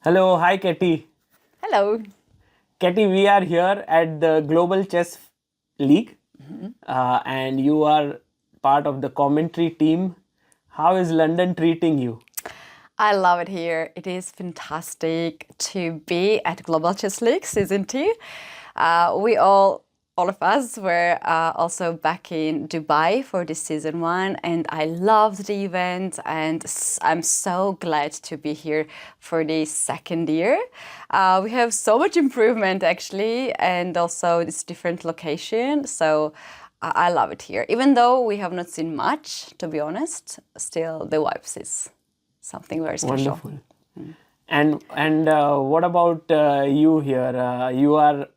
Hello, hi Keti. Hello. Keti, we are here at the Global Chess League, and you are part of the commentary team. How is London treating you? I love it here. It is fantastic to be at Global Chess League Season 2. All of us were also back in Dubai for this Season 1, and I loved the event, and I'm so glad to be here for the second year. We have so much improvement actually, and also this different location, so I love it here. Even though we have not seen much, to be honest, still the vibes is something very special. Wonderful. And what about you here? You are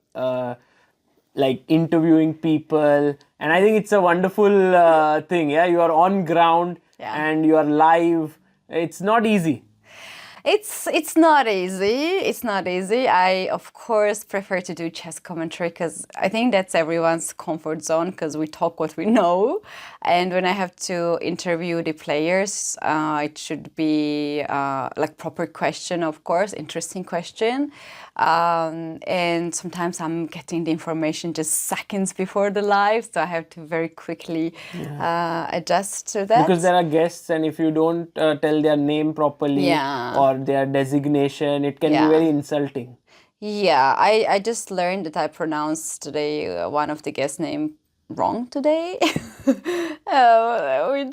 like interviewing people, and I think it's a wonderful thing. Yeah, you are on ground and you are live. It's not easy. It's not easy. It's not easy. I, of course, prefer to do chess commentary because I think that's everyone's comfort zone because we talk what we know. And when I have to interview the players, it should be like proper question, of course, interesting question. And sometimes I'm getting the information just seconds before the live, so I have to very quickly adjust to that. Because there are guests, and if you don't tell their name properly or their designation, it can be very insulting. Yeah, I just learned that I pronounced today one of the guest name wrong today, which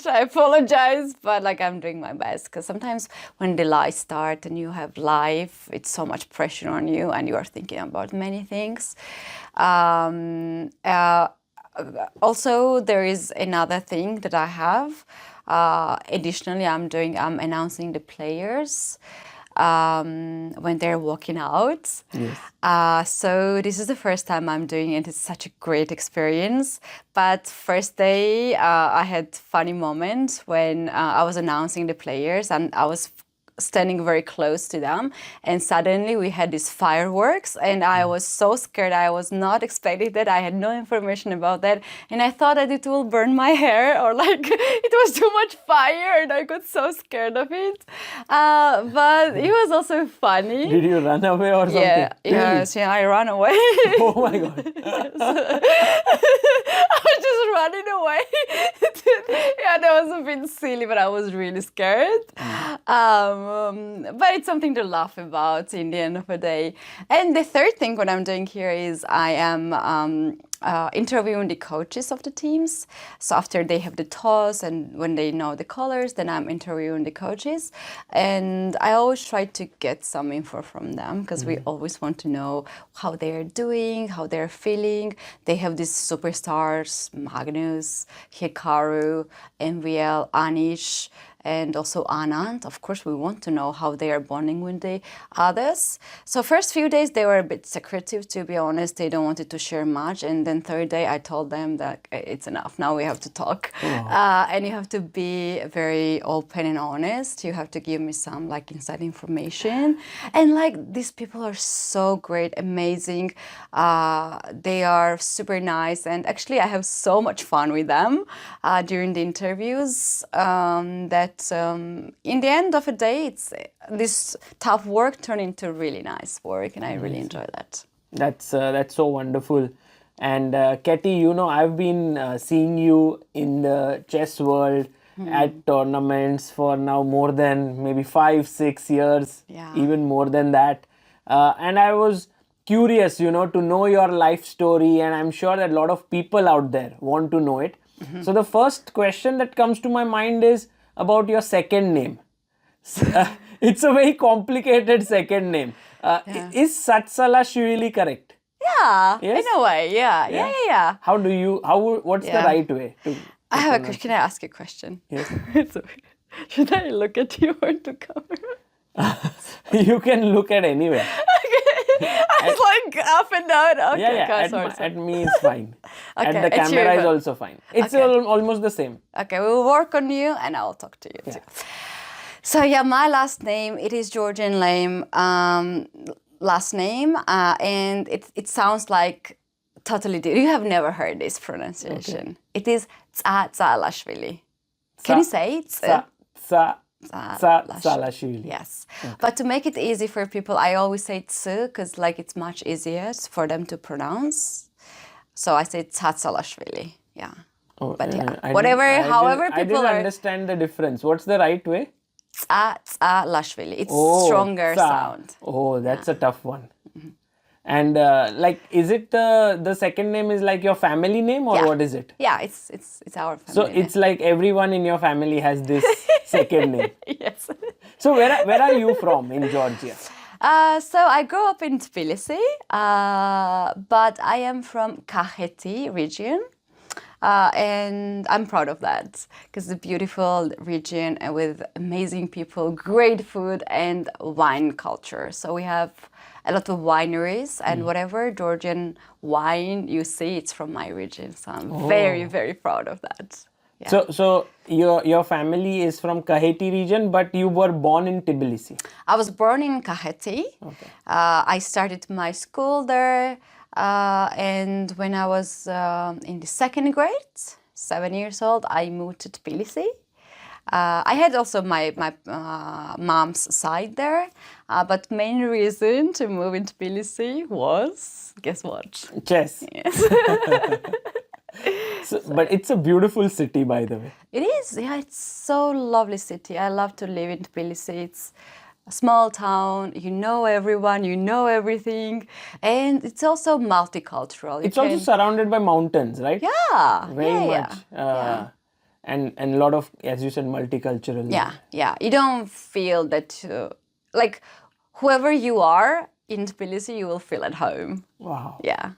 I apologize, but like I'm doing my best because sometimes when the live start and you have live, it's so much pressure on you and you are thinking about many things. Also, there is another thing that I have. Additionally, I'm announcing the players when they're walking out. Yes. So this is the first time I'm doing it. It's such a great experience. But first day, I had funny moments when I was announcing the players and I was standing very close to them, and suddenly we had these fireworks and I was so scared. I was not expecting that. I had no information about that, and I thought that it will burn my hair or like it was too much fire, and I got so scared of it. But it was also funny. Did you run away or something? Yes, yeah, I ran away. Oh my God. I was just running away. Yeah, that was a bit silly, but I was really scared. But it's something to laugh about in the end of the day. And the third thing what I'm doing here is I am interviewing the coaches of the teams. So after they have the toss and when they know the colors, then I'm interviewing the coaches. And I always try to get some info from them because we always want to know how they're doing, how they're feeling. They have these superstars, Magnus, Hikaru, MVL, Anish, and also Anand. Of course, we want to know how they are bonding with the others. So first few days, they were a bit secretive, to be honest. They don't wanted to share much. And then third day, I told them that it's enough. Now we have to talk. And you have to be very open and honest. You have to give me some like inside information. And like these people are so great, amazing. They are super nice. And actually, I have so much fun with them during the interviews that in the end of the day, it's this tough work turned into really nice work, and I really enjoy that. That's so wonderful. And Keti, you know, I've been seeing you in the chess world at tournaments for now more than maybe 5-6 years, even more than that. And I was curious, you know, to know your life story, and I'm sure that a lot of people out there want to know it. So the first question that comes to my mind is about your second name. It's a very complicated second name. Is Tsatsalashvili correct? Yeah, Yes? in a way, yeah. What's the right way to I have a question. Can I ask you a question? Yes. Should I look at you or to camera? You can look at anywhere. I was like up and down. Okay, At me is fine. Okay, At the camera is also fine. It's almost the same. Okay, we'll work on you and I'll talk to you too. So yeah, my last name, it is Georgian last name, and it sounds like totally different. You have never heard this pronunciation. It is Tsatsalashvili. Can you say it? Tsatsalashvili. Yes. But to make it easy for people, I always say tsu because like it's much easier for them to pronounce. So I say Tsatsalashvili. Yeah. Oh, But yeah, I whatever, didn't- however I people didn't are. understand the difference. What's the right way? Tsatsalashvili. It's Oh, stronger tsa. sound. Oh, that's a tough one. And like, is it the second name is like your family name or Yeah. what is it? Yeah, it's our family. So it's like everyone in your family has this second name. Yes. So where are you from in Georgia? So I grew up in Tbilisi, but I am from Keti region. And I'm proud of that because it's a beautiful region with amazing people, great food, and wine culture. So we have a lot of wineries, and whatever Georgian wine you see, it's from my region. So I'm very, very proud of that. Yeah. So your family is from Keti region, but you were born in Tbilisi. I was born in Keti. Okay. I started my school there, and when I was in the second grade, 7 years old, I moved to Tbilisi. I had also my mom's side there, but main reason to move in Tbilisi was, guess what? Chess. Yes. But it's a beautiful city, by the way. It is, yeah, it's so lovely city. I love to live in Tbilisi. It's a small town, you know everyone, you know everything, and it's also multicultural. It's also surrounded by mountains, right? Yeah, Very yeah, much. yeah. And a lot of, as you said, multicultural. Yeah. You don't feel that, like, whoever you are in Tbilisi, you will feel at home. Wow. Yeah.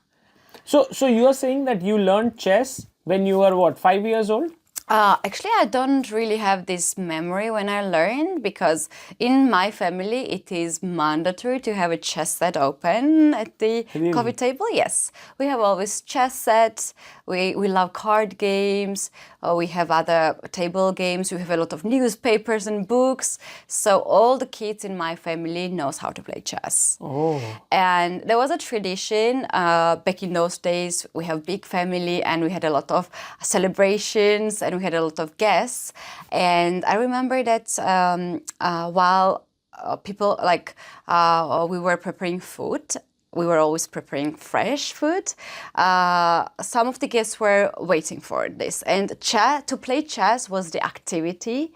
So you are saying that you learned chess when you were what, 5 years old? Actually, I don't really have this memory when I learned because in my family it is mandatory to have a chess set open at the coffee table. Yes, we have always chess sets. We love card games. We have other table games. We have a lot of newspapers and books. So all the kids in my family knows how to play chess. Oh. And there was a tradition back in those days. We have big family and we had a lot of celebrations and we had a lot of guests. And I remember that while people we were preparing food, we were always preparing fresh food. Some of the guests were waiting for this. And to play chess was the activity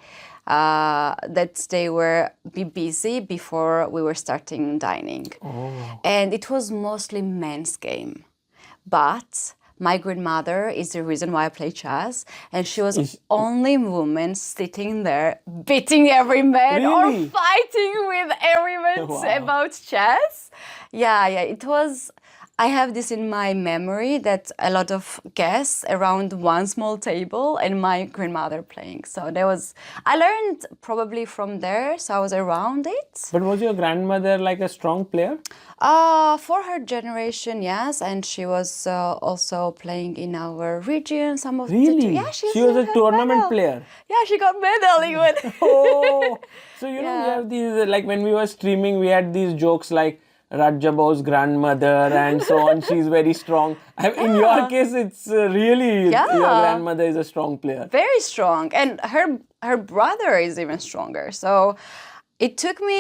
that they were be busy before we were starting dining. Oh. And it was mostly men's game. But my grandmother is the reason why I play chess, and she was only woman sitting there beating every man Really? or fighting with everyone Wow. about chess. Yeah, it was. I have this in my memory that a lot of guests around one small table and my grandmother playing. So I learned probably from there, so I was around it. But was your grandmother like a strong player? For her generation, yes, and she was also playing in our region. Some of Really? yeah, She was a had tournament medal. player. Yeah, she got medal even. Oh, so you know we Yeah. have these like when we were streaming, we had these jokes like Rajabau's grandmother and so on. She's very strong. In your case, it's really Yeah. your grandmother is a strong player. Very strong, and her brother is even stronger. So it took me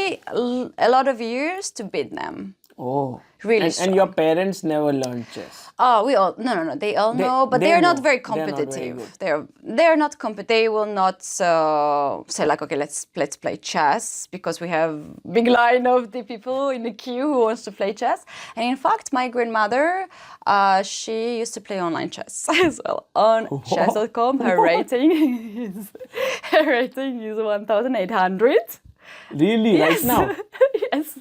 a lot of years to beat them. Oh, Really and strong. your parents never learned chess. Oh, we all no. They all know, but they they're not know. very They're not very competitive. good. They're not They will not say like, okay, let's play chess because we have big line of the people in the queue who wants to play chess. And in fact, my grandmother, she used to play online chess as well on chess.com. Her rating is 1,800. Really, right now? Yes.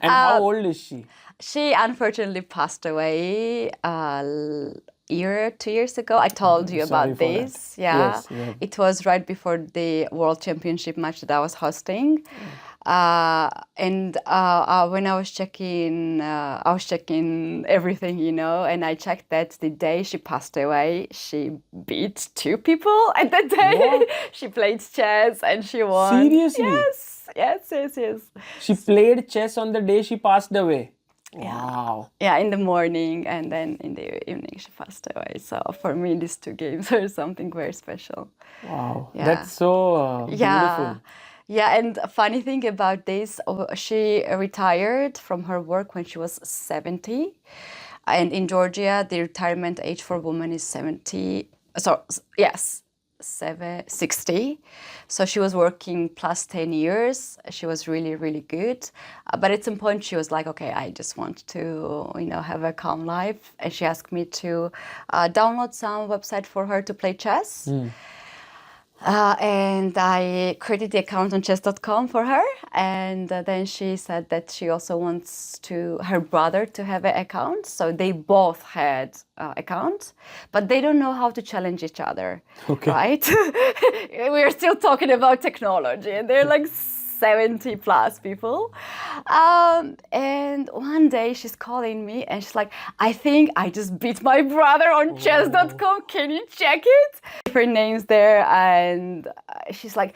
And how old is she? She unfortunately passed away 2 years ago. I told you Sorry about for this. that. Yeah. Yes, yeah. It was right before the World Championship match that I was hosting. And when I was checking everything, and I checked that the day she passed away, she beat 2 people at that day. What? She played chess and she won. Seriously? Yes. She played chess on the day she passed away. Wow. Yeah, in the morning and then in the evening she passed away. So for me, these two games are something very special. Wow. Yeah. That's so beautiful. Yeah, and a funny thing about this, she retired from her work when she was 70. And in Georgia, the retirement age for women is 70. So, yes, 60. So she was working plus 10 years. She was really, really good. But at some point, she was like, okay, I just want to, have a calm life. And she asked me to download some website for her to play chess. And I created the account on chess.com for her. And then she said that she also wants her brother to have an account. So they both had accounts, but they don't know how to challenge each other. Okay. Right? We're still talking about technology, and they're like 70 plus people. And one day she's calling me and she's like, I think I just beat my brother on chess.com. Can you check it? Her name's there, and she's like,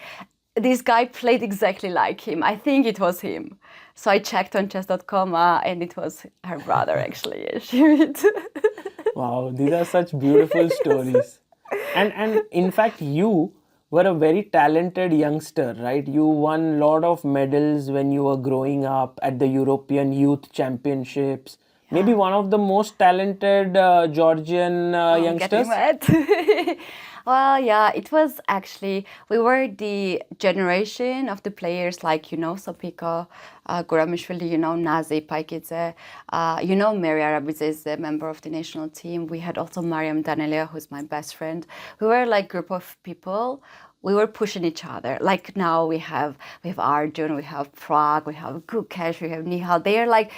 this guy played exactly like him. I think it was him. So I checked on chess.com and it was her brother actually. She beat. Wow, these are such beautiful stories. And in fact, you were a very talented youngster, right? You won a lot of medals when you were growing up at the European Youth Championships. Maybe one of the most talented Georgian youngsters. Getting mad. Well, yeah, it was actually, we were the generation of the players like, Sopiko, Guramishvili, Nazi, Paikidze, Mary Arabidze is a member of the national team. We had also Mariam Danelia, who's my best friend. We were like group of people. We were pushing each other. Like now we have Arjun, we have Prag, we have Gukesh, we have Nihal.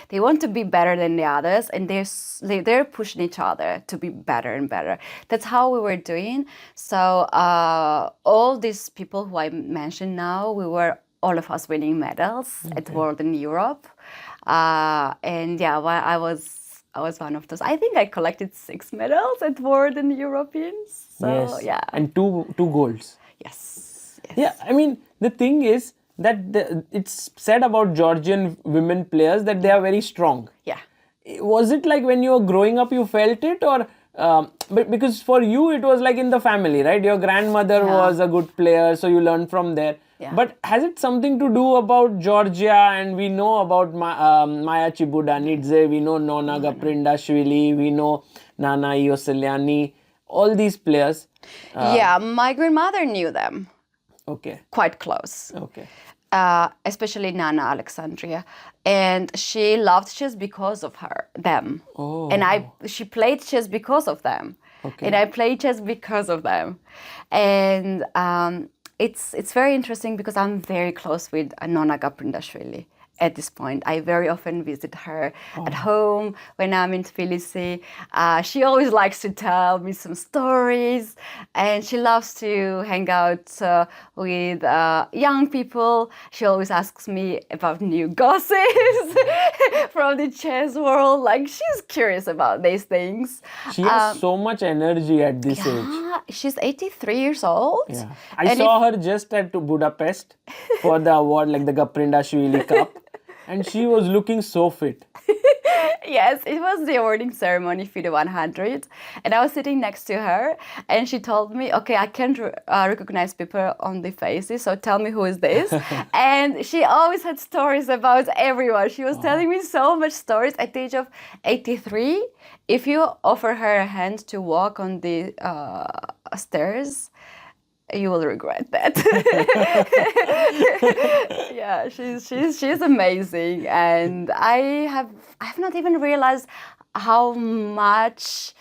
They want to be better than the others, and they're pushing each other to be better and better. That's how we were doing. So all these people who I mentioned now, all of us winning medals at World and Europe. And yeah, well, I was one of those. I think I collected 6 medals at World and Europeans. So Yes. yeah. And two golds. Yes. Yeah, I mean, the thing is that it's said about Georgian women players that they are very strong. Yeah. Was it like when you were growing up you felt it, or because for you it was like in the family, right? Your grandmother was a good player, so you learned from there. Yeah. But has it something to do about Georgia? And we know about Maya Chibudanidze, we know Nona Gaprindashvili, we know Nana Ioseliani, all these players. Yeah, my grandmother knew them Okay. quite close. Okay. Especially Nana Alexandria, and she loved chess because of them. Oh. And she played chess because of them. Okay. And I played chess because of them. And it's very interesting because I'm very close with Nona Gaprindashvili. At this point, I very often visit her at home when I'm in Tbilisi. She always likes to tell me some stories, and she loves to hang out with young people. She always asks me about new gossips from the chess world. Like, she's curious about these things. She has so much energy at this age. She's 83 years old. Yeah. I saw her just at Budapest for the award, like the Gaprindashvili Cup. And she was looking so fit. Yes, it was the awarding ceremony for the 100. And I was sitting next to her, and she told me, okay, I can't recognize people on the faces, so tell me who is this. And she always had stories about everyone. She was telling me so much stories at the age of 83. If you offer her a hand to walk on the stairs, you will regret that. Yeah, she's amazing, and I have not even realized how much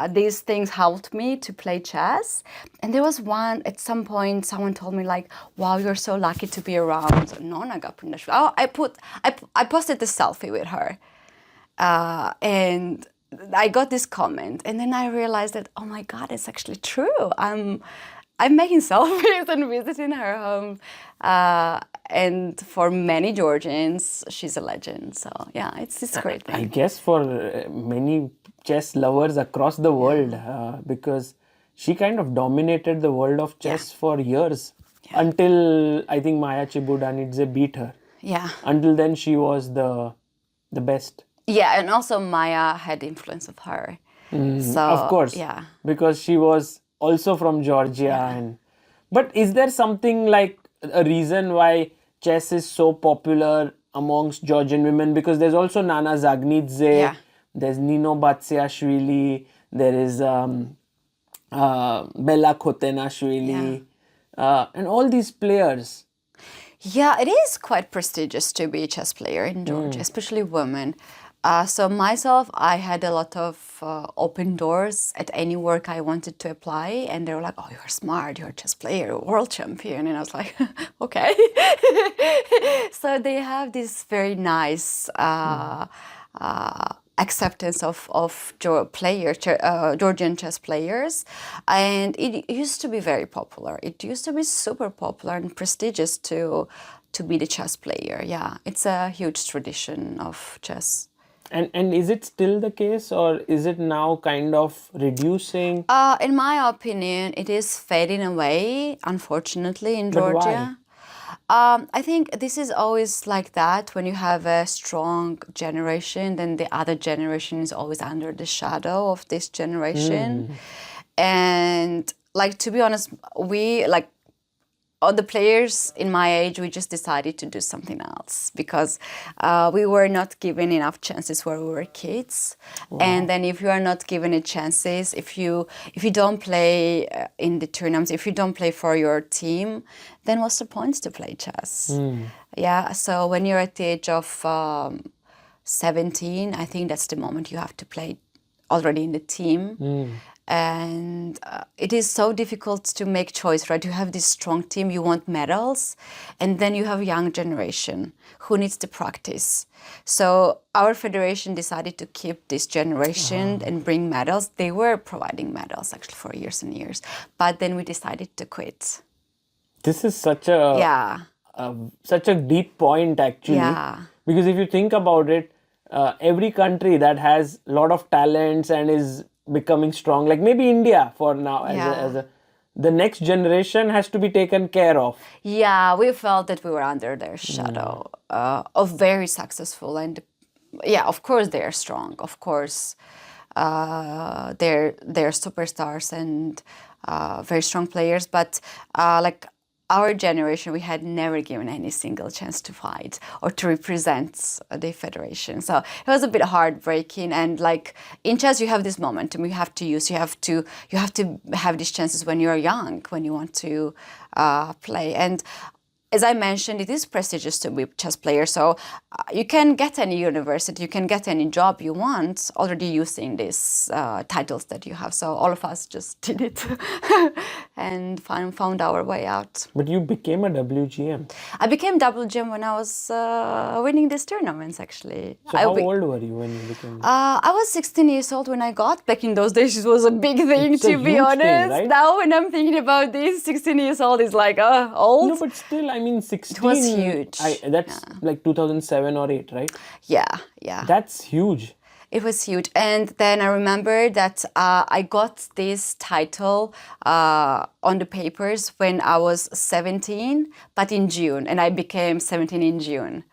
these things helped me to play chess. And there was at some point, someone told me like, "Wow, you're so lucky to be around Nona Gaprindashvili." Oh, I posted the selfie with her, and I got this comment, and then I realized that, oh my God, it's actually true. I'm making selfies and visiting her home. And for many Georgians, she's a legend. So yeah, it's a great thing. I guess for many chess lovers across the world, because she kind of dominated the world of chess for years. Until I think Maya Chibudanidze beat her. Yeah. Until then, she was the best. Yeah, and also Maya had influence of her. So Of course. yeah. Because she was also from Georgia. And but is there something like a reason why chess is so popular amongst Georgian women? Because there's also Nana Zagnidze, Yeah. there's Nino Batsiashvili, there is Bella Khotenashvili, and all these players. Yeah, it is quite prestigious to be a chess player in Georgia, especially women. So myself, I had a lot of open doors at any work I wanted to apply, and they were like, "Oh, you're smart. You're a chess player, world champion," and I was like, "Okay." So they have this very nice acceptance of Georgian chess players, and it used to be very popular. It used to be super popular and prestigious to be the chess player. Yeah, it's a huge tradition of chess. And is it still the case, or is it now kind of reducing? In my opinion, it is fading away, unfortunately, in But why? Georgia. I think this is always like that. When you have a strong generation, then the other generation is always under the shadow of this generation. And like, to be honest, we like all the players in my age, we just decided to do something else because we were not given enough chances when we were kids. And then if you are not given a chances, if you don't play in the tournaments, if you don't play for your team, then what's the point to play chess? Yeah. So when you're at the age of 17, I think that's the moment you have to play already in the team. And it is so difficult to make choice, right? You have this strong team, you want medals, and then you have a young generation who needs to practice. So our federation decided to keep this generation and bring medals. They were providing medals actually for years and years, but then we decided to quit. This is such a such a deep point actually. Yeah. Because if you think about it, every country that has a lot of talents and is becoming strong, like maybe India for now, as a the next generation has to be taken care of. Yeah, we felt that we were under their shadow of very successful, and yeah, of course they're strong. Of course, they're superstars and very strong players. But like our generation, we had never given any single chance to fight or to represent the federation. So it was a bit heartbreaking. And like in chess, you have this momentum you have to use. You have to have these chances when you're young, when you want to play. And as I mentioned, it is prestigious to be a chess player. So you can get any university, you can get any job you want already using these titles that you have. So all of us just did it and found our way out. But you became a WGM. I became WGM when I was winning these tournaments, actually. So how old were you when you became? I was 16 years old when I got. Back in those days, it was a big thing, It's a to be huge honest. thing, right? Now when I'm thinking about this, 16 years old is like, old. No, but still, I mean, 16. It was huge. That's like 2007 or 8, right? Yeah, yeah. That's huge. It was huge. And then I remember that I got this title on the papers when I was 17, but in June. And I became 17 in June.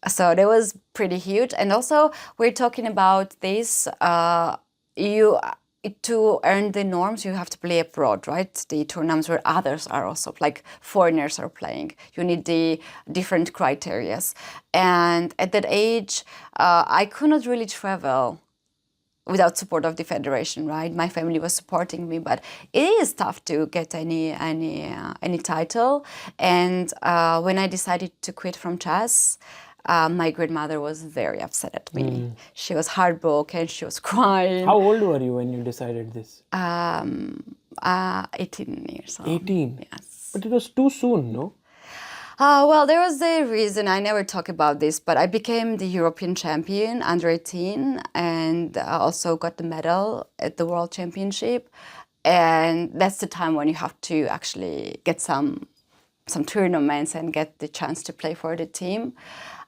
So that was pretty huge. And also, we're talking about this, to earn the norms, you have to play abroad, right? The tournaments where others are also, like foreigners are playing. You need the different criterias. And at that age, I could not really travel without support of the federation, right? My family was supporting me, but it is tough to get any title. And when I decided to quit from chess, my grandmother was very upset at me. She was heartbroken. She was crying. How old were you when you decided this? 18 years old. 18? Yes. But it was too soon, no? Well, there was a reason. I never talk about this, but I became the European champion under 18 and also got the medal at the World Championship. And that's the time when you have to actually get some tournaments and get the chance to play for the team.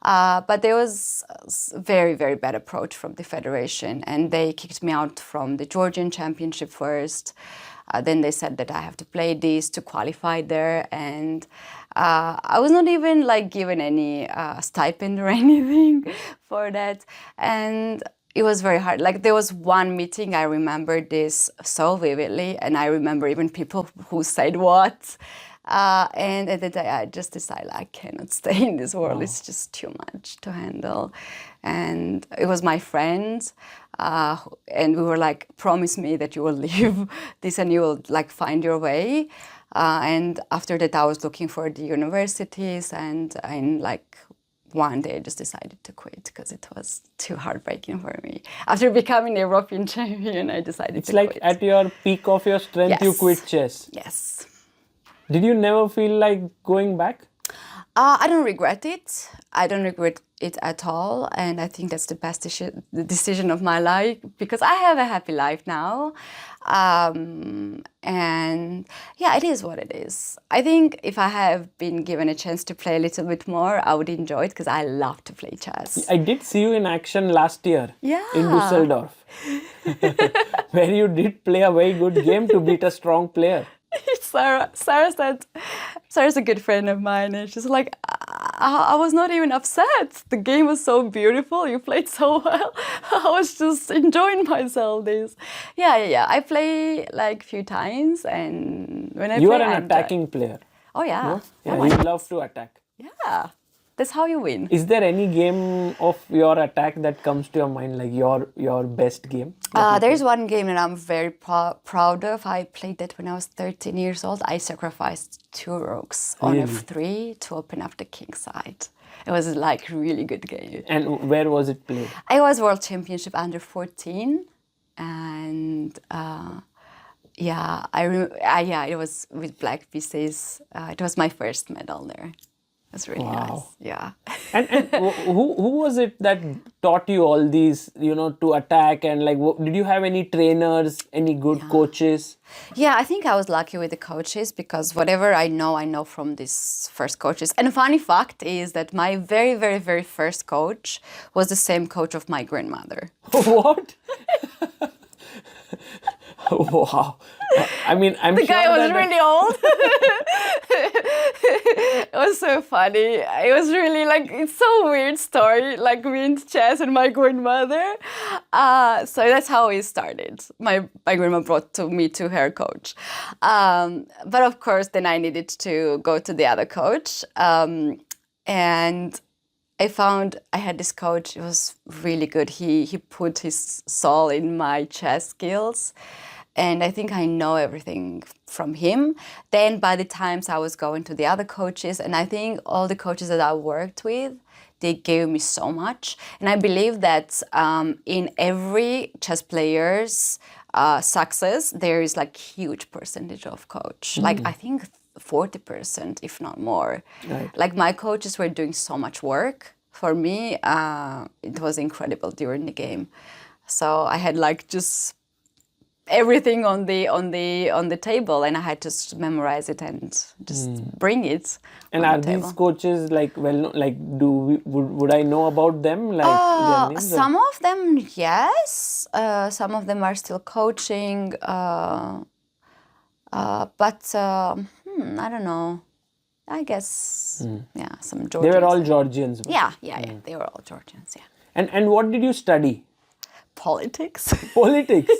But there was a very, very bad approach from the federation, and they kicked me out from the Georgian championship first. Then they said that I have to play this to qualify there, and I was not even like given any stipend or anything for that, and it was very hard. Like there was one meeting, I remember this so vividly, and I remember even people who said what. And at the day, I just decided I cannot stay in this world. It's just too much to handle. And it was my friend, and we were like, promise me that you will leave this and you will like find your way. And after that, I was looking for the universities, and like one day I just decided to quit because it was too heartbreaking for me. After becoming a European champion, I decided to quit. It's like at your peak of your strength, you quit chess. Yes. Did you never feel like going back? I don't regret it. I don't regret it at all. And I think that's the best decision of my life, because I have a happy life now. And yeah, it is what it is. I think if I have been given a chance to play a little bit more, I would enjoy it, because I love to play chess. I did see you in action last year in Düsseldorf, where you did play a very good game to beat a strong player. Sarah's a good friend of mine, and she's like, I was not even upset. The game was so beautiful. You played so well. I was just enjoying myself. Yeah. I play like a few times, and when I you play, are an attacking player. Oh yeah. No? Yeah, Oh, you love to attack. Yeah. That's how you win. Is there any game of your attack that comes to your mind, like your best game? There's one game that I'm very proud of. I played that when I was 13 years old. I sacrificed 2 rooks on F3 to open up the king side. It was like a really good game. And where was it played? It was World Championship under 14, and it was with black pieces. It was my first medal there. That's really nice. Yeah. And who was it that taught you all these, to attack, and like, did you have any trainers, any good coaches? Yeah, I think I was lucky with the coaches, because whatever I know from these first coaches. And a funny fact is that my very, very, very first coach was the same coach of my grandmother. What? Wow. I mean, I'm the sure guy was really old. It was so funny. It was really like, it's so weird story, like me in chess and my grandmother. So that's how it started. My grandma brought me to her coach. But of course, then I needed to go to the other coach. And I found I had this coach. It was really good. He put his soul in my chess skills. And I think I know everything from him. Then by the times I was going to the other coaches, and I think all the coaches that I worked with, they gave me so much. And I believe that in every chess player's success, there is like huge percentage of coach. Like I think 40%, if not more. Right. Like my coaches were doing so much work. For me, it was incredible during the game. So I had like just everything on the table, and I had to memorize it and just bring it. And are these coaches like would I know about them? Like their names, some of them, yes. Some of them are still coaching, but I don't know. I guess some Georgians. They were all Georgians. Yeah. They were all Georgians. Yeah. And what did you study? Politics. Politics.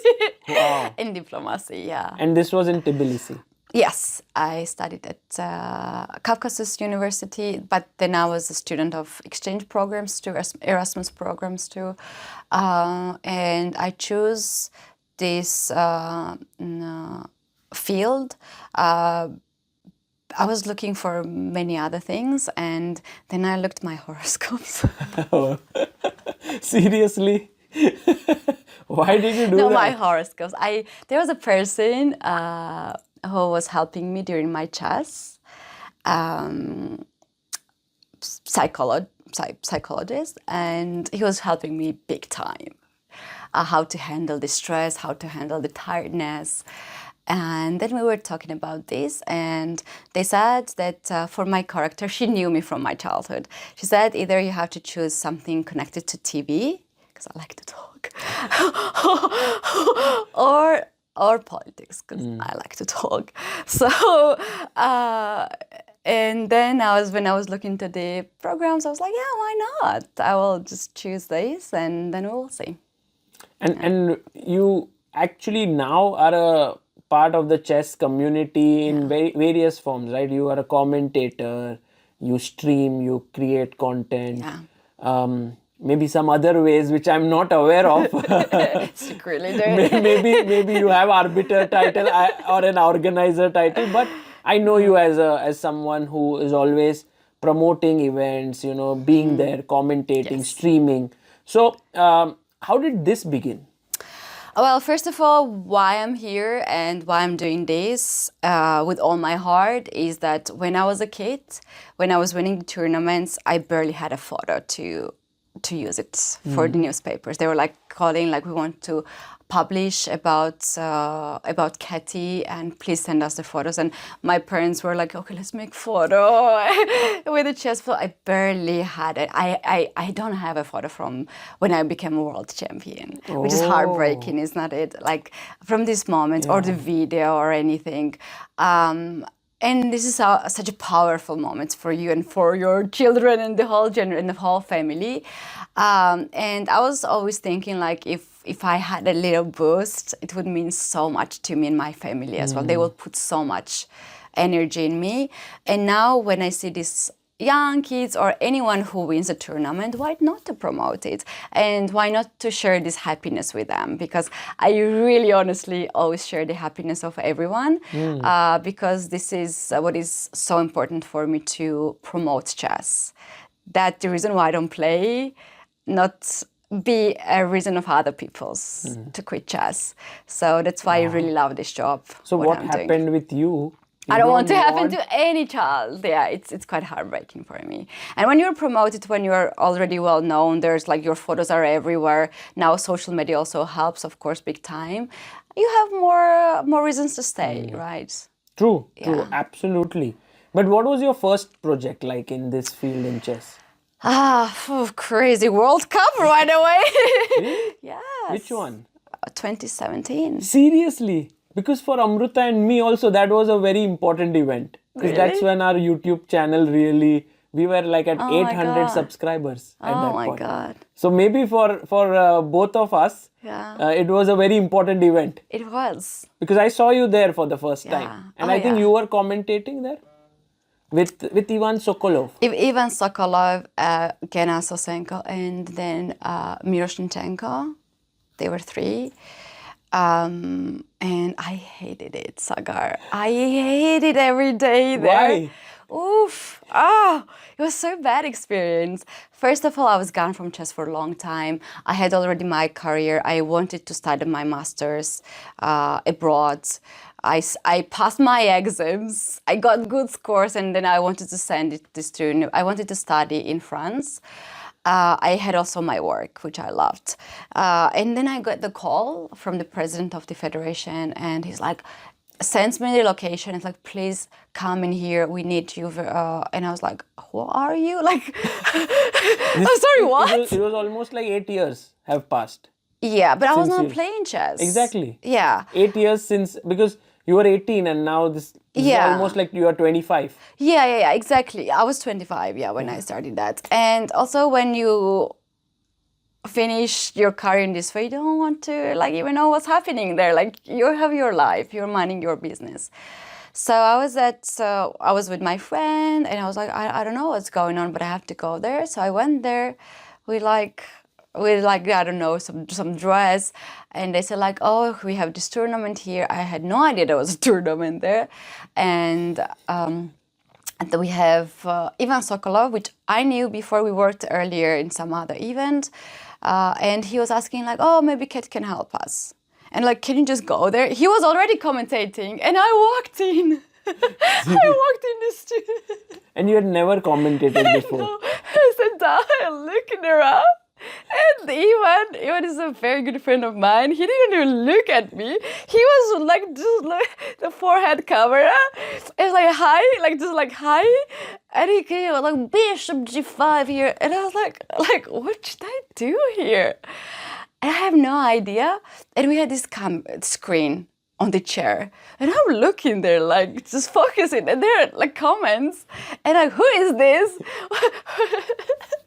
Wow. And diplomacy, yeah. And this was in Tbilisi. Yes, I studied at Caucasus University, but then I was a student of exchange programs too, Erasmus programs too, and I chose this field. I was looking for many other things, and then I looked my horoscopes. Seriously? Why did you do that? No, my horoscopes. There was a person who was helping me during my chess, psychologist, and he was helping me big time. How to handle the stress, how to handle the tiredness. And then we were talking about this, and they said that for my character, she knew me from my childhood. She said either you have to choose something connected to TV, because I like to talk, or politics, because I like to talk. So And then when I was looking to the programs, I was like, yeah, why not? I will just choose this and then we'll see. And you actually now are a part of the chess community in various forms, right? You are a commentator, you stream, you create content. Maybe some other ways which I'm not aware of. Secretly maybe you have arbiter title or an organizer title, but I know you as someone who is always promoting events, being there, commentating, streaming. So how did this begin? Well, first of all, why I'm here and why I'm doing this with all my heart is that when I was a kid, when I was winning the tournaments, I barely had a photo to use it for the newspapers. They were like calling, like, we want to publish about Keti and please send us the photos. And my parents were like, okay, let's make photo with a chess photo. I barely had it. I don't have a photo from when I became a world champion, which is heartbreaking, isn't it? Like from this moment or the video or anything. And this is such a powerful moment for you and for your children and the whole and the whole family. And I was always thinking, like, if I had a little boost, it would mean so much to me and my family as well. They will put so much energy in me. And now when I see this young kids or anyone who wins a tournament, why not to promote it? And why not to share this happiness with them? Because I really honestly always share the happiness of everyone because this is what is so important for me to promote chess. That's the reason why I don't play, not be a reason of other people's to quit chess. So that's why I really love this job. So what happened with you? I don't want to happen to any child. Yeah, it's quite heartbreaking for me. And when you're promoted, when you're already well known, there's like your photos are everywhere. Now social media also helps, of course, big time. You have more reasons to stay, right? True, absolutely. But what was your first project like in this field in chess? Crazy World Cup right away. Really? Yes. Which one? 2017. Seriously? Because for Amruta and me also, that was a very important event. Because that's when our YouTube channel we were like at 800 subscribers at that point. Oh my God. So maybe for both of us, it was a very important event. It was. Because I saw you there for the first time. And I think you were commentating there with Ivan Sokolov. Ivan Sokolov, Gena Sosenko, and then Miroshnichenko. They were three. And I hated it, Sagar. I hated every day there. Why? Oof. It was so bad experience. First of all, I was gone from chess for a long time. I had already my career. I wanted to study my master's abroad. I passed my exams. I got good scores, and then I wanted to I wanted to study in France. I had also my work, which I loved. And then I got the call from the president of the federation, and he's like, sends me the location. It's like, please come in here. We need you. And I was like, who are you? Like, I'm sorry, what? It was almost like 8 years have passed. Yeah, but I was not playing chess. Exactly. Yeah. 8 years since, because you were 18 and now this is almost like you are 25. Yeah, exactly. I was 25, when I started that. And also when you finish your career in this way, you don't want to even know what's happening there. Like, you have your life, you're minding your business. So I was with my friend and I was like, I don't know what's going on, but I have to go there. So I went there with I don't know, some dress, and they said like, oh, we have this tournament here. I had no idea there was a tournament there, and we have Ivan Sokolov, which I knew before. We worked earlier in some other event, and he was asking like, oh, maybe Ket can help us, and like, can you just go there? He was already commentating, and I walked in. I walked in the studio. And you had never commentated before. No. I sat down and looking around. And Ivan is a very good friend of mine. He didn't even look at me. He was like just like the forehead camera. It's like hi, and he came like Bishop G5 here, and I was like what should I do here? And I have no idea. And we had this screen on the chair, and I'm looking there like just focusing, and there are like comments, and like, who is this?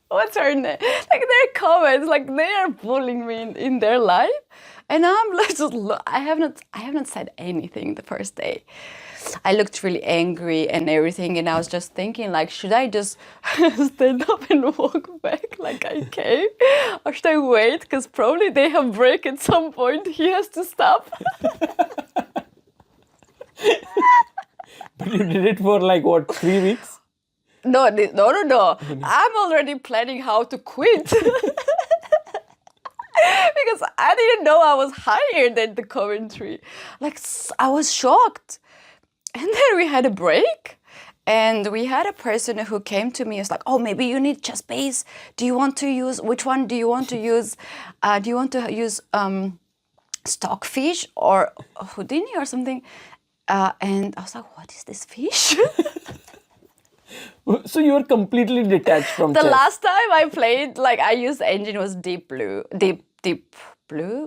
What's her name? Like there are comments, like they are bullying me in their life, and I'm like just I have not said anything the first day. I looked really angry and everything, and I was just thinking like, should I just stand up and walk back like I came, or should I wait? Because probably they have break at some point. He has to stop. But you did it for like what, 3 weeks? No. I'm already planning how to quit. Because I didn't know I was hired at the commentary. Like, I was shocked. And then we had a break. And we had a person who came to me and was like, oh, maybe you need ChessBase. Do you want to use, which one do you want to use? Do you want to use Stockfish or Houdini or something? And I was like, what is this fish? So you were completely detached from The chess. last time I played, like I used the engine was Deep Blue,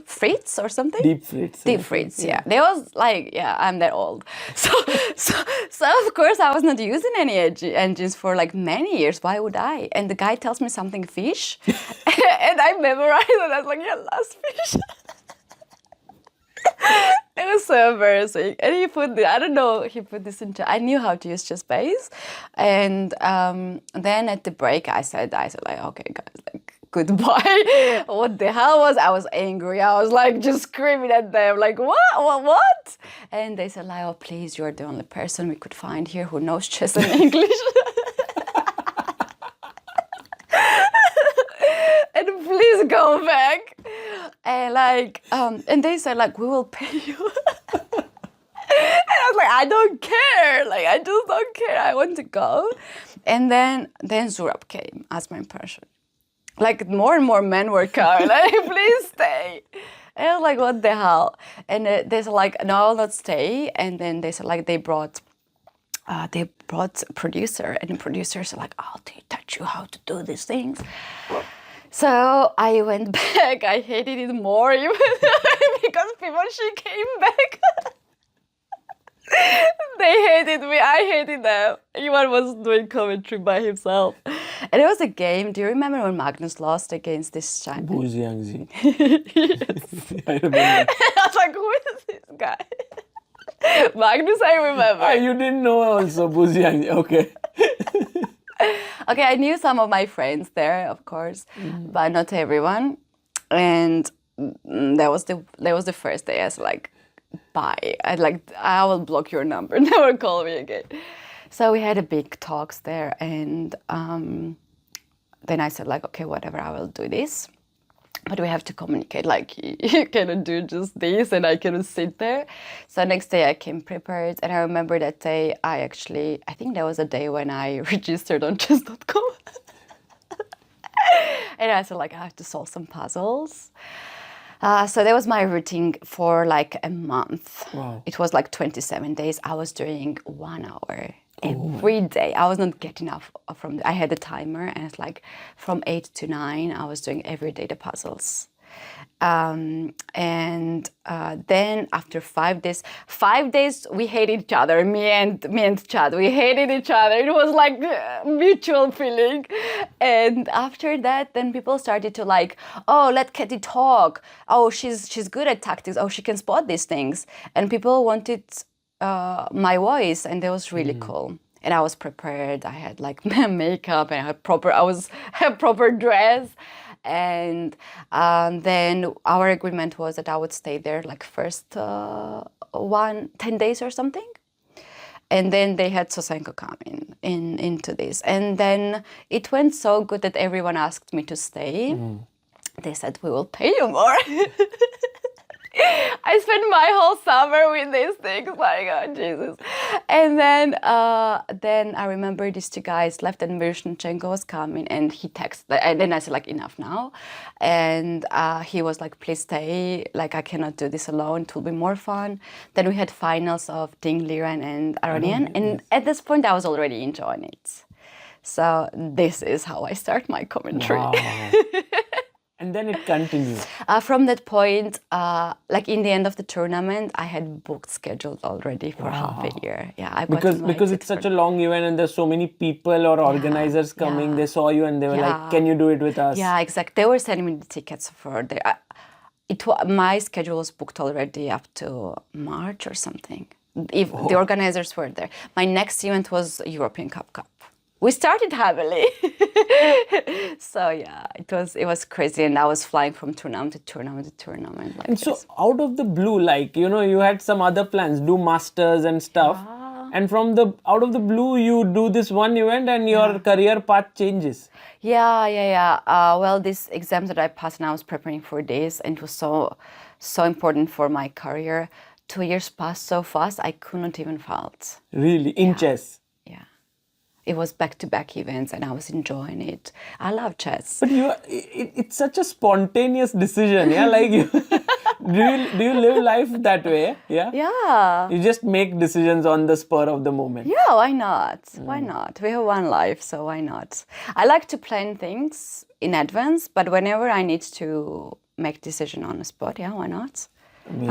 Fritz or something. Deep Fritz. Deep Fritz, yeah. They was like, yeah, I'm that old. So of course I was not using any engines for like many years. Why would I? And the guy tells me something fish, and I memorized it. I was like, yeah, last fish. It was so embarrassing. And he put this into, I knew how to use ChessBase. And then at the break, I said like, okay, guys, like, goodbye. What the hell I was angry. I was like just screaming at them, like, what? And they said, like, oh, please, you're the only person we could find here who knows chess in English. And please go back. And like, and they said like, we will pay you. And I was like, I don't care. Like, I just don't care. I want to go. And then Zurab came as my impression. Like more and more men were coming. Like, please stay. And I was like, what the hell? And they said like, no, I'll not stay. And then they said like, they brought a producer, and the producers are like, I'll teach you how to do these things. So I went back. I hated it more even because she came back. They hated me. I hated them. Ivan was doing commentary by himself. And it was a game. Do you remember when Magnus lost against this Chinese? Bu Jiangxi. Yes. I remember. I was like, who is this guy? Magnus, I remember. You didn't know also Bu Jiangxi. Okay. Okay, I knew some of my friends there, of course, but not everyone. And that was the first day. I was like, bye. I will block your number. Never call me again. So we had a big talks there, and then I said like, okay, whatever, I will do this. But we have to communicate, like, you cannot do just this and I cannot sit there. So next day I came prepared, and I remember that day I think that was a day when I registered on chess.com. And I said like, I have to solve some puzzles. So that was my routine for like a month. Wow. It was like 27 days. I was doing 1 hour every day. I was not getting off from. I had a timer, and it's like from 8 to 9. I was doing every day the puzzles, and then after 5 days, we hated each other. Me and Chad, we hated each other. It was like a mutual feeling. And after that, then people started to like, oh, let Keti talk. Oh, she's good at tactics. Oh, she can spot these things. And people wanted my voice, and that was really cool. And I was prepared. I had like makeup, and I had proper dress. And then our agreement was that I would stay there like first 10 days or something. And then they had Sosenko come into this. And then it went so good that everyone asked me to stay. They said, we will pay you more. I spent my whole summer with these things, like, oh, Jesus. And then I remember these two guys left, and Miroshnichenko was coming, and he texted, and then I said, like, enough now. And he was like, please stay, like, I cannot do this alone, it will be more fun. Then we had finals of Ding, Liran, and Aronian, and at this point, I was already enjoying it. So this is how I start my commentary. Wow. And then it continued. From that point, like in the end of the tournament, I had booked scheduled already for half a year. Yeah, I got Because it's such a long event and there's so many people or organizers coming. yeah. They saw you and they were like, "Can you do it with us?" Yeah, exactly. They were sending me the tickets for my schedule was booked already up to March or something. If the organizers were there, my next event was European Cup. We started heavily, so yeah, it was crazy, and I was flying from tournament to tournament to tournament. Like And so this. out of the blue, like, you had some other plans, do masters and stuff. And out of the blue, you do this one event and your career path changes. Yeah. Well, this exam that I passed, and I was preparing for this, and it was so important for my career. 2 years passed so fast, I couldn't even felt. Really, in chess. Yeah. It was back-to-back events, and I was enjoying it. I love chess. But it's such a spontaneous decision, yeah? Like, do you live life that way? Yeah? Yeah. You just make decisions on the spur of the moment. Yeah, why not? Why not? We have one life, so why not? I like to plan things in advance, but whenever I need to make decision on the spot, yeah, why not?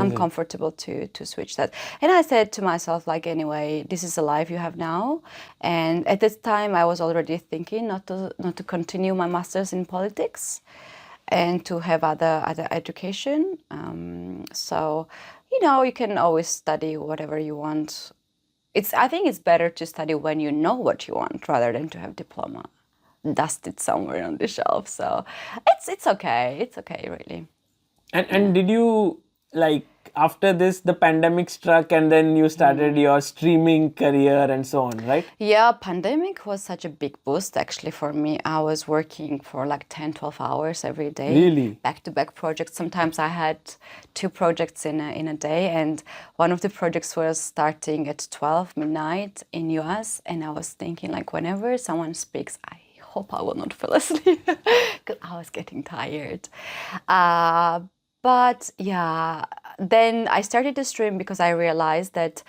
I'm comfortable to switch that. And I said to myself, like, anyway, this is the life you have now. And at this time, I was already thinking not to continue my master's in politics and to have other education. So, you can always study whatever you want. I think it's better to study when you know what you want rather than to have diploma dusted somewhere on the shelf. So it's okay. It's okay, really. And did you, like, after this, the pandemic struck and then you started your streaming career and so on, right? Yeah, pandemic was such a big boost actually for me. I was working for like 10, 12 hours every day. Really? Back-to-back projects. Sometimes I had 2 projects in a day, and one of the projects was starting at 12 midnight in US, and I was thinking, like, whenever someone speaks, I hope I will not fall asleep because I was getting tired. But yeah, then I started to stream because I realized that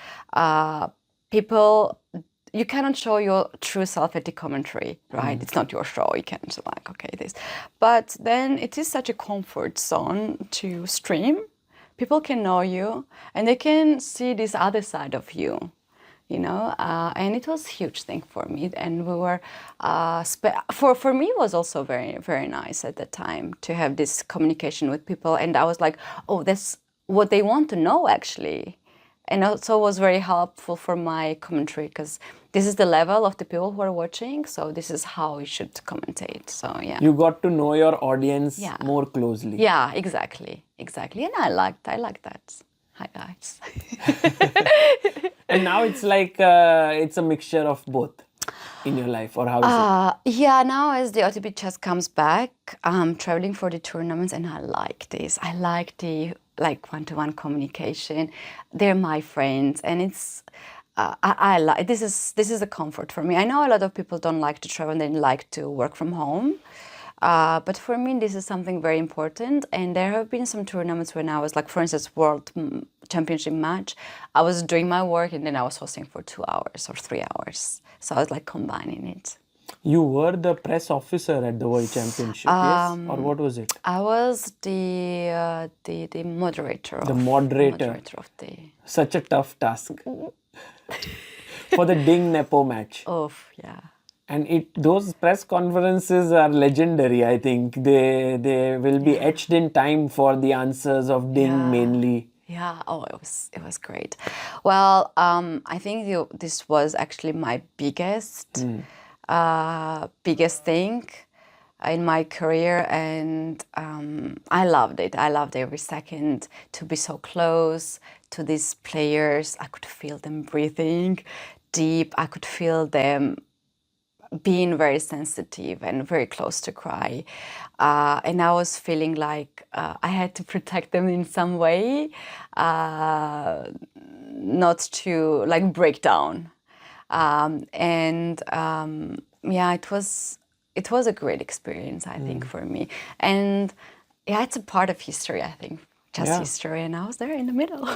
you cannot show your true self at the commentary, right? It's not your show. You can't say, like, okay, this. But then it is such a comfort zone to stream. People can know you and they can see this other side of you. And it was a huge thing for me. And we were, for me, it was also very, very nice at the time to have this communication with people. And I was like, oh, that's what they want to know, actually. And also was very helpful for my commentary because this is the level of the people who are watching. So this is how you should commentate. So, yeah. You got to know your audience more closely. Yeah, exactly. And I liked that. Hi, guys. And now it's like it's a mixture of both in your life, or how is it? Yeah, now as the OTP chess comes back, I'm traveling for the tournaments, and I like this. I like the one-to-one communication. They're my friends, and it's I like this is a comfort for me. I know a lot of people don't like to travel; they like to work from home. But for me, this is something very important. And there have been some tournaments when I was, like, for instance, World Championship match. I was doing my work and then I was hosting for 2 hours or 3 hours. So I was like combining it. You were the press officer at the World Championship, yes? Or what was it? I was the moderator. The moderator. Of the. Such a tough task. For the Ding Nepo match. Oh, yeah. And those press conferences are legendary, I think. They will be etched in time for the answers of Ding mainly. Yeah, it was great. Well, I think this was actually my biggest thing in my career, and I loved it. I loved every second to be so close to these players. I could feel them breathing deep. I could feel them being very sensitive and very close to cry. And I was feeling like I had to protect them in some way, not to, like, break down. It was a great experience, I think, for me. And yeah, it's a part of history, I think, just history. And I was there in the middle.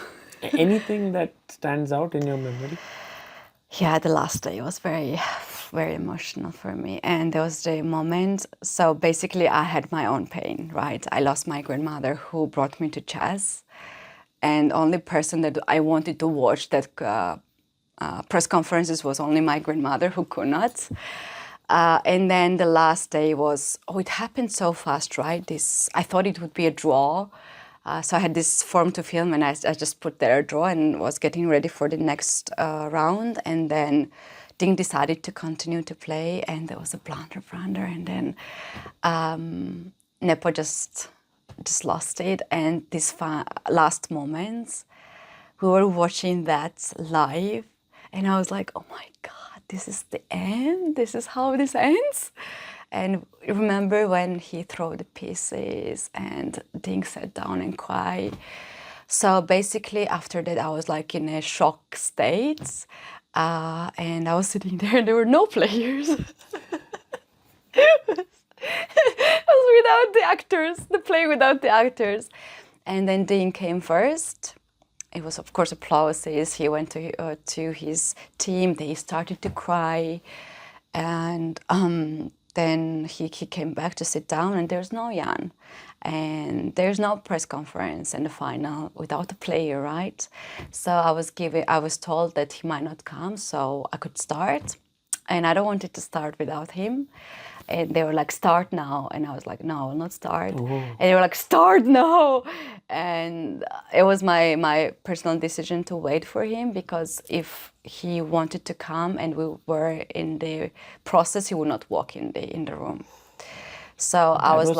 Anything that stands out in your memory? Yeah, the last day was very very emotional for me. And there was the moment, so basically I had my own pain, right? I lost my grandmother who brought me to chess. And only person that I wanted to watch that press conferences was only my grandmother who could not. And then the last day was, it happened so fast, right? I thought it would be a draw. So I had this form to film and I just put there a draw and was getting ready for the next round. And then Ding decided to continue to play and there was a blunder. And then Nepo just lost it. And these last moments, we were watching that live and I was like, oh my God, this is the end? This is how this ends? And remember when he threw the pieces and Ding sat down and cried. So basically after that, I was like in a shock state. And I was sitting there and there were no players. It was without the actors, the play without the actors. And then Ding came first. It was, of course, applauses. He went to his team. They started to cry. And then he came back to sit down and there's no Jan. And there's no press conference in the final without a player, right? So I was told that he might not come, so I could start. And I don't wanted to start without him. And they were like, start now. And I was like, no, I will not start. Oh. And they were like, start now. And it was my personal decision to wait for him because if he wanted to come and we were in the process, he would not walk in the room. So I was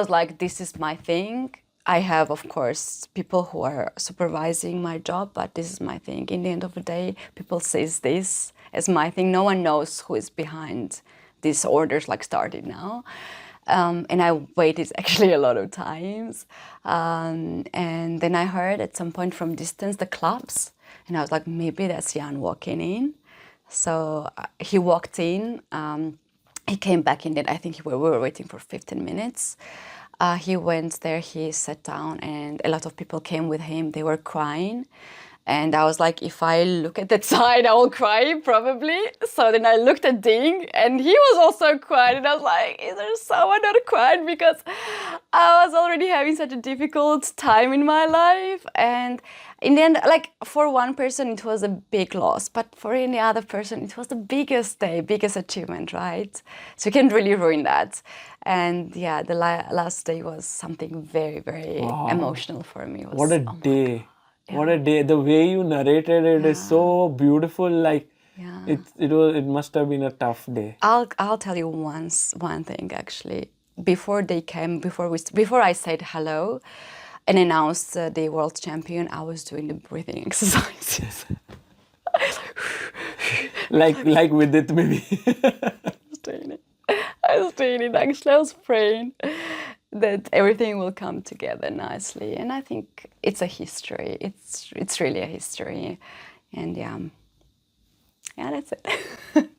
like, this is my thing. I have, of course, people who are supervising my job, but this is my thing. In the end of the day, people says this as my thing. No one knows who is behind these orders, like started now. And I waited actually a lot of times. And then I heard at some point from distance the claps. And I was like, maybe that's Jan walking in. So he walked in. He came back in. I think we were waiting for 15 minutes. He went there, he sat down, and a lot of people came with him. They were crying. And I was like, if I look at that side, I will cry probably. So then I looked at Ding and he was also crying. And I was like, is there someone not crying? Because I was already having such a difficult time in my life. And in the end, like for one person, it was a big loss. But for any other person, it was the biggest day, biggest achievement, right? So you can't really ruin that. And yeah, the last day was something very, very emotional for me. What a day. Yeah. What a day. The way you narrated it is so beautiful. Like it must have been a tough day. I'll tell you one thing actually. Before they came, before I said hello and announced the world champion, I was doing the breathing exercises. like with it maybe. I was doing it actually. I was praying that everything will come together nicely, and I think it's a history. It's really a history, and yeah, that's it.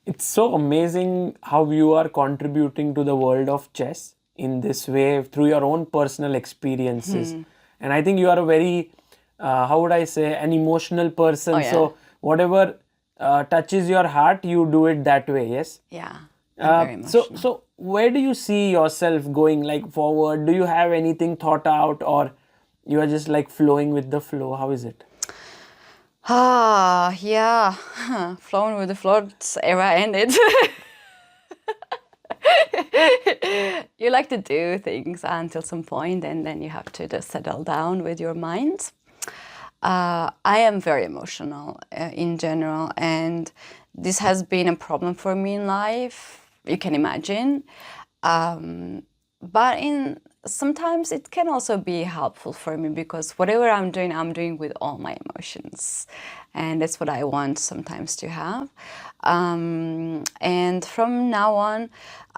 It's so amazing how you are contributing to the world of chess in this way through your own personal experiences, and I think you are a very, how would I say, an emotional person. Oh, yeah. So whatever touches your heart, you do it that way. Yes. Yeah. Very emotional. So where do you see yourself going, like forward? Do you have anything thought out, or you are just like flowing with the flow? How is it? Yeah, flowing with the flow era ended. You like to do things until some point, and then you have to just settle down with your mind. I am very emotional in general, and this has been a problem for me in life. You can imagine, but sometimes it can also be helpful for me because whatever I'm doing with all my emotions, and that's what I want sometimes to have. And from now on,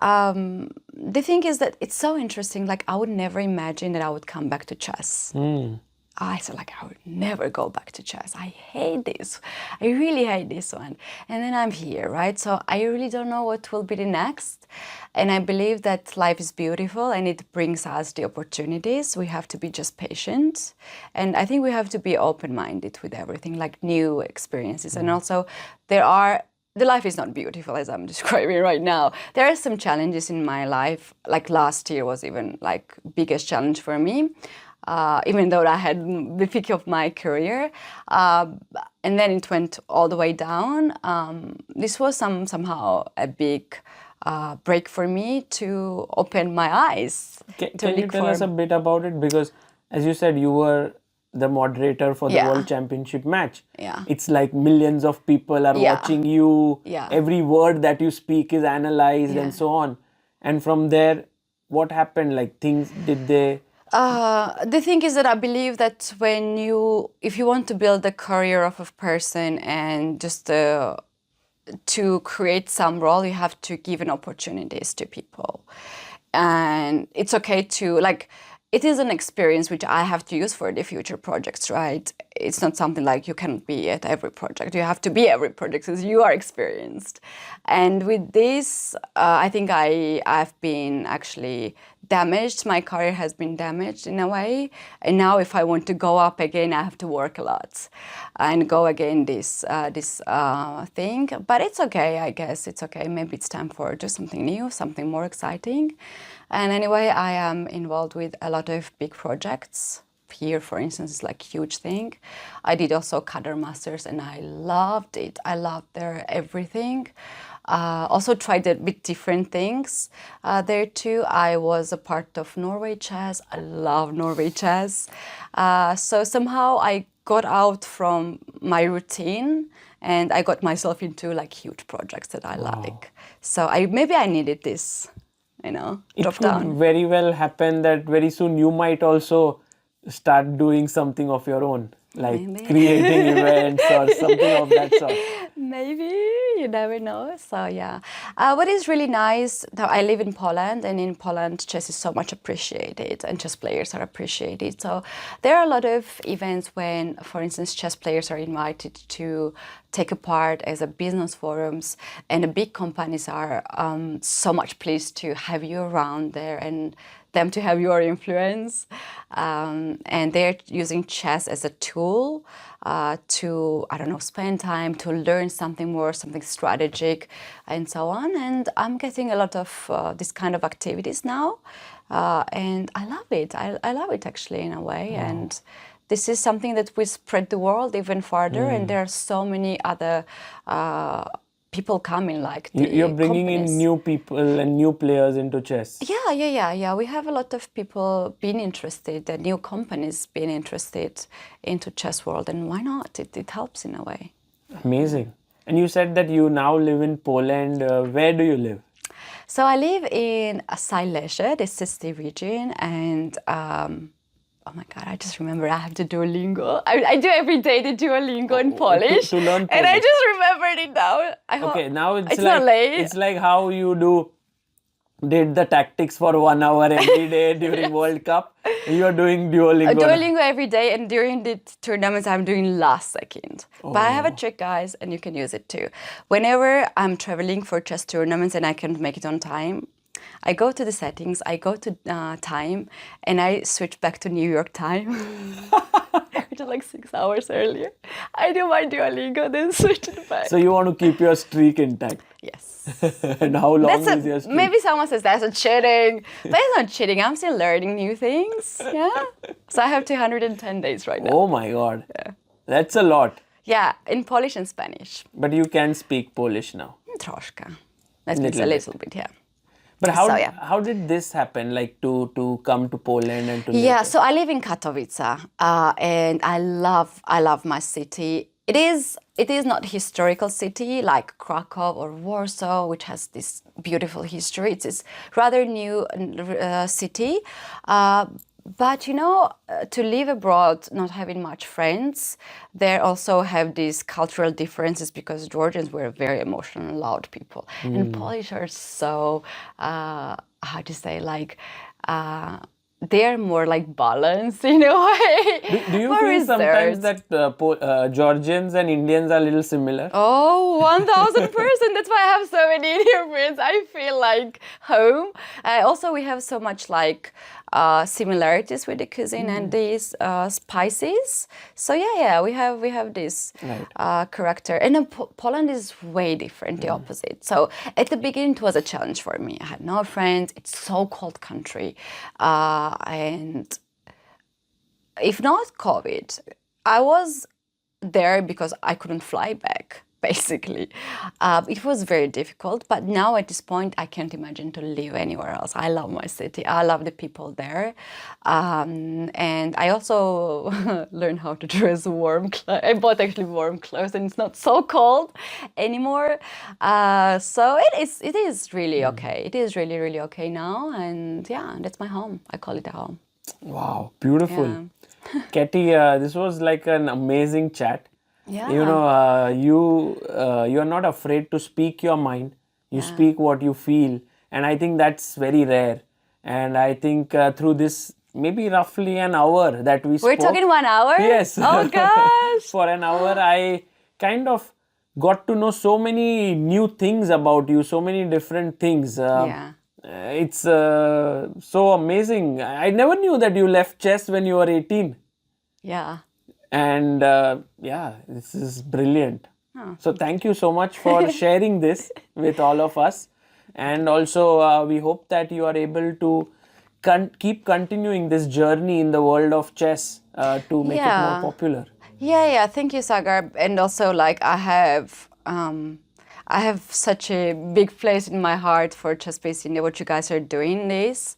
the thing is that it's so interesting. Like I would never imagine that I would come back to chess. I said, like, I would never go back to chess. I hate this. I really hate this one. And then I'm here, right? So I really don't know what will be the next. And I believe that life is beautiful and it brings us the opportunities. We have to be just patient. And I think we have to be open-minded with everything, like new experiences. And also, there the life is not beautiful as I'm describing right now. There are some challenges in my life. Like last year was even like biggest challenge for me, even though I had the peak of my career. And then it went all the way down. This was somehow a big break for me to open my eyes. Can you tell us a bit about it? Because as you said, you were the moderator for the World Championship match. Yeah. It's like millions of people are watching you. Yeah. Every word that you speak is analyzed and so on. And from there, what happened? Like did they... The thing is that I believe that if you want to build the career of a person and just to create some role, you have to give an opportunities to people. And it's okay to, like, it is an experience which I have to use for the future projects, right? It's not something like you can be at every project. You have to be every project because you are experienced. And with this, I think I've been actually damaged. My career has been damaged in a way. And now if I want to go up again, I have to work a lot and go again this thing. But it's okay, I guess. It's okay. Maybe it's time for just something new, something more exciting. And anyway, I am involved with a lot of big projects. Here, for instance, is like a huge thing. I did also Cadre Masters and I loved it. I loved their everything. Also tried a bit different things there too. I was a part of Norway Chess. I love Norway Chess. So somehow I got out from my routine and I got myself into like huge projects that I like. So maybe I needed this. It could very well happen that very soon you might also start doing something of your own, like creating events or something of that sort. Maybe, you never know. So yeah, what is really nice, now I live in Poland, and in Poland chess is so much appreciated and chess players are appreciated. So there are a lot of events when, for instance, chess players are invited to take a part as a business forums, and the big companies are so much pleased to have you around there and them to have your influence. And they're using chess as a tool to, I don't know, spend time, to learn something more, something strategic, and so on. And I'm getting a lot of this kind of activities now. And I love it. I love it actually in a way. Wow. And this is something that will spread the world even farther. And there are so many other people coming, like you're bringing companies. In new people and new players into chess. Yeah. We have a lot of people being interested, and new companies being interested into chess world, and why not? It helps in a way. Amazing. And you said that you now live in Poland. Where do you live? So I live in Tsatsalashvili, this is the region, and oh my God, I just remember I have to Duolingo. I do every day the Duolingo in Polish. To learn Polish. And I just remembered it now. Okay, now it's like, not late. It's like how you did the tactics for 1 hour every day during World Cup. You're doing Duolingo. Duolingo every day, and during the tournaments I'm doing last second. But I have a trick, guys, and you can use it too. Whenever I'm traveling for chess tournaments and I can't make it on time, I go to the settings, I go to time, and I switch back to New York time, which is like 6 hours earlier. I do my Duolingo, then switch it back. So you want to keep your streak intact? Yes. And how long is your streak? Maybe someone says that's a cheating, but it's not cheating. I'm still learning new things. Yeah. So I have 210 days right now. Oh my God. Yeah. That's a lot. Yeah, in Polish and Spanish. But you can speak Polish now? Troszkę. That means a little bit, yeah. But how did this happen, like to come to Poland and to live there? So I live in Katowice, and I love my city. It is not a historical city like Krakow or Warsaw, which has this beautiful history. It's rather new city. But to live abroad, not having much friends, they also have these cultural differences because Georgians were very emotional and loud people. And Polish are so, how to say, like, they're more like balanced in a way. Do you More feel sometimes reserved. that Georgians and Indians are a little similar? Oh, 1000%. That's why I have so many Indian friends. I feel like home. Also, we have so much like similarities with the cuisine and these spices. So yeah, we have this Right. character. And then Poland is way different, the opposite. So at the beginning, it was a challenge for me. I had no friends. It's so cold country, and if not COVID, I was there because I couldn't fly back, basically. It was very difficult, but now at this point, I can't imagine to live anywhere else. I love my city. I love the people there. And I also learned how to dress warm clothes. I bought actually warm clothes and it's not so cold anymore. So it is really okay. It is really, really okay now. And yeah, that's my home. I call it a home. Wow, beautiful. Yeah. Keti, this was like an amazing chat. Yeah. You know, you are not afraid to speak your mind. You speak what you feel, and I think that's very rare. And I think through this maybe roughly an hour that we We're spoke. talking 1 hour? Yes. Oh gosh. For an hour, I kind of got to know so many new things about you, so many different things. Yeah. It's so amazing. I never knew that you left chess when you were 18. Yeah. And yeah, this is brilliant. So thank you so much for sharing this with all of us. And also, we hope that you are able to keep continuing this journey in the world of chess to make it more Yeah. popular. Yeah. Thank you, Sagar. And also, like, I have such a big place in my heart for ChessBase India. What you guys are doing this.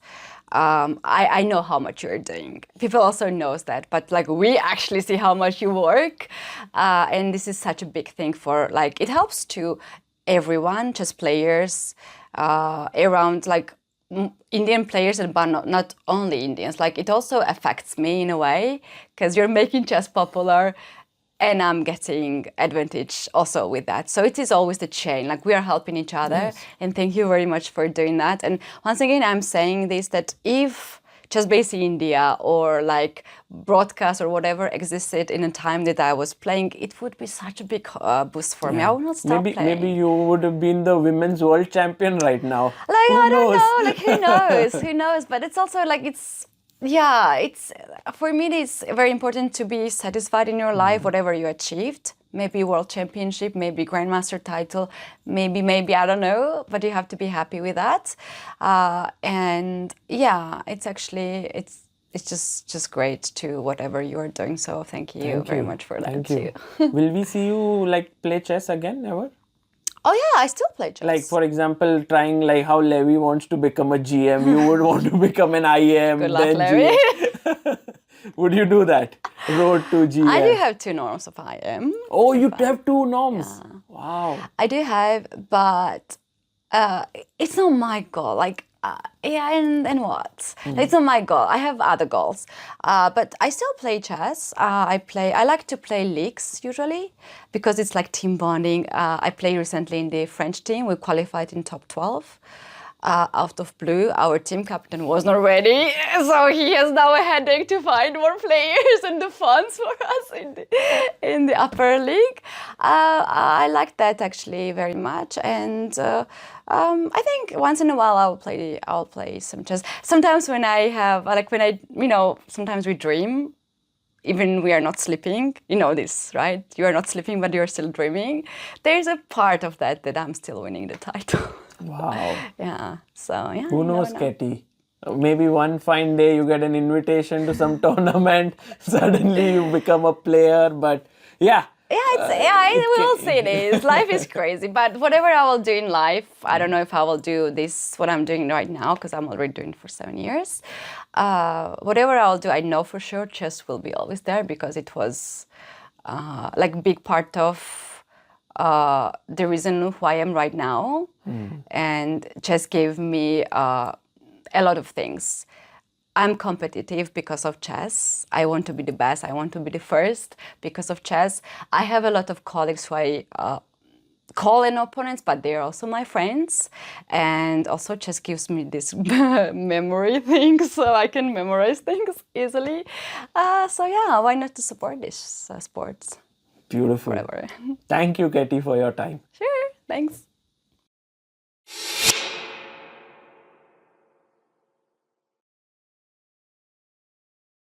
I know how much you're doing. People also knows that, but like we actually see how much you work, and this is such a big thing for like it helps to everyone, chess players, around like Indian players, and but not only Indians. Like it also affects me in a way because you're making chess popular. And I'm getting advantage also with that. So it is always the chain, like we are helping each other. And thank you very much for doing that. And once again, I'm saying this, that if ChessBase India or like broadcast or whatever existed in a time that I was playing, it would be such a big boost for me. I would not stop playing. Maybe you would have been the women's world champion right now. Like, Who I don't knows? know, like who knows, who knows? But it's also like it's for me it's very important to be satisfied in your life, whatever you achieved. Maybe world championship, maybe grandmaster title, maybe I don't know, but you have to be happy with that. And yeah, it's actually it's just great to whatever you are doing. So thank you very much for that Thank too. you. Will we see you like play chess again ever? Oh yeah, I still play chess. Like for example, trying like how Levi wants to become a GM, you would want to become an IM, Good luck, then Larry. GM. Would you do that? Road to GM. I do have 2 norms of IM. Oh, you have 2 norms. Wow. I do have, but it's not my goal. Like, yeah, and what? It's not my goal. I have other goals, but I still play chess. I like to play leagues usually because it's like team bonding. I played recently in the French team. We qualified in top 12. Out of blue, our team captain was not ready, so he has now a headache to find more players and the funds for us in the upper league. I like that actually very much, and I think once in a while I'll play some chess. Sometimes when sometimes we dream. Even we are not sleeping, you know this, right? You are not sleeping, but you're still dreaming. There's a part of that I'm still winning the title. Wow. Yeah, so yeah. Who knows, Keti? Maybe one fine day you get an invitation to some tournament, suddenly you become a player, but yeah. We'll see this. Life is crazy, but whatever I will do in life, I don't know if I will do this, what I'm doing right now, because I'm already doing it for 7 years. Whatever I'll do, I know for sure chess will be always there because it was like a big part of the reason who I am right now. And chess gave me a lot of things. I'm competitive because of chess. I want to be the best. I want to be the first because of chess. I have a lot of colleagues who call an opponents, but they're also my friends. And also chess gives me this memory thing, so I can memorize things easily. So yeah, why not to support this sports Beautiful. forever? Thank you, Keti, for your time. Sure, thanks.